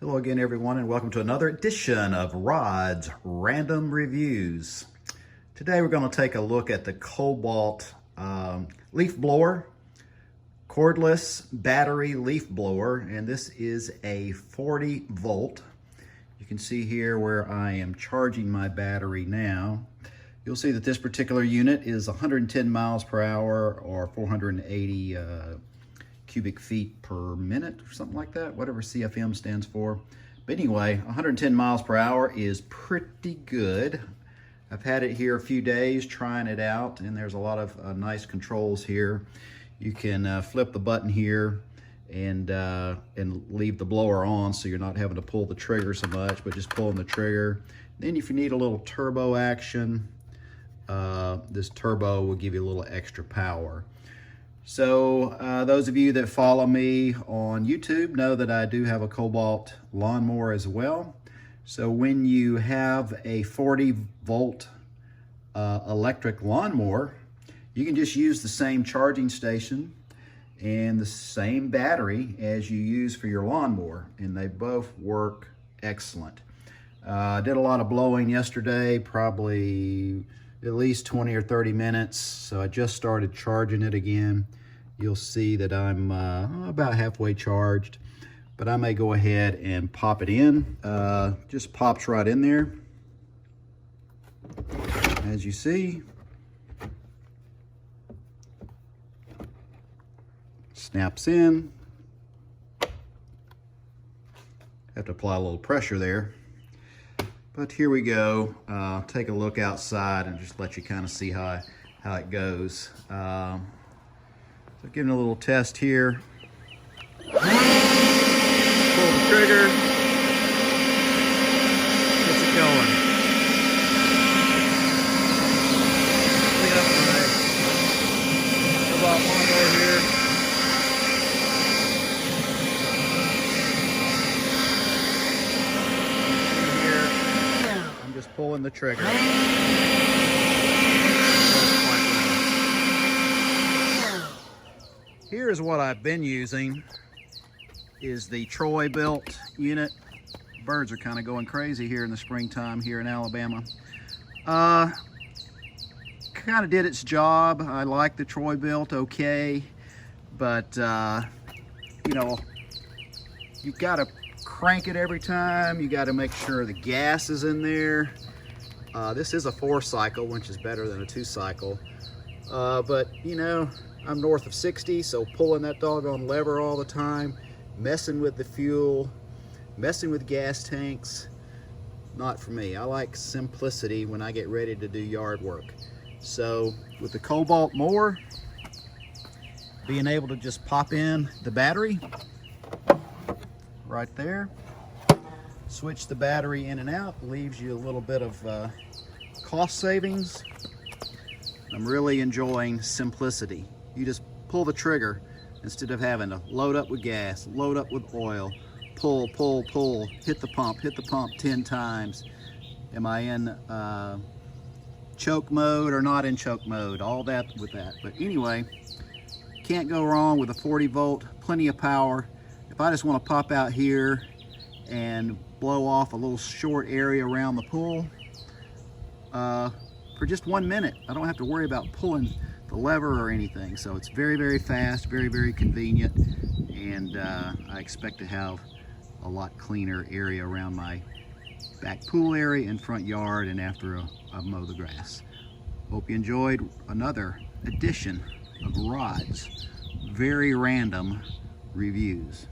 Hello again, everyone, and welcome to another edition of Rod's Random Reviews. Today we're going to take a look at the Kobalt Leaf Blower, Cordless battery leaf blower, and this is a 40 volt. You can see here where I am charging my battery now. You'll see that this particular unit is 110 miles per hour or 480 cubic feet per minute or something like that, whatever CFM stands for. But anyway, 110 miles per hour is pretty good. I've had it here a few days trying it out, and there's a lot of nice controls here. You can flip the button here and leave the blower on, so you're not having to pull the trigger so much, but just pulling the trigger. Then if you need a little turbo action, this turbo will give you a little extra power. So those of you that follow me on YouTube know that I do have a Kobalt lawnmower as well. So when you have a 40 volt electric lawnmower, you can just use the same charging station and the same battery as you use for your lawnmower, and they both work excellent. I did a lot of blowing yesterday, probably at least 20 or 30 minutes. So I just started charging it again. You'll see that I'm about halfway charged, but I may go ahead and pop it in. Just pops right in there. As you see, snaps in. Have to apply a little pressure there. But here we go. Take a look outside and just let you kind of see how it goes. So giving a little test here. Pull the trigger. Gets it going. Clean up my Kobalt lawnmower here. I'm just pulling the trigger. Here's what I've been using, is the Bilt unit. Birds are kind of going crazy here in the springtime here in Alabama. Kind of did its job. I like the Bilt okay, but you know, you got to crank it every time. You got to make sure the gas is in there. This is a 4-cycle, which is better than a 2-cycle. But you know, I'm north of 60, so pulling that doggone lever all the time, messing with the fuel, messing with gas tanks, not for me. I like simplicity when I get ready to do yard work. So with the Kobalt mower, being able to just pop in the battery right there, switch the battery in and out, leaves you a little bit of cost savings. I'm really enjoying simplicity. You just pull the trigger instead of having to load up with gas, load up with oil, pull, pull, pull, hit the pump 10 times. Am I in choke mode or not in choke mode? All that with that. But anyway, can't go wrong with a 40 volt, plenty of power. If I just want to pop out here and blow off a little short area around the pool for just 1 minute, I don't have to worry about pulling the lever or anything. So it's very, very fast, very, very convenient, and I expect to have a lot cleaner area around my back pool area and front yard and after I mow the grass. Hope you enjoyed another edition of Rod's Very Random Reviews.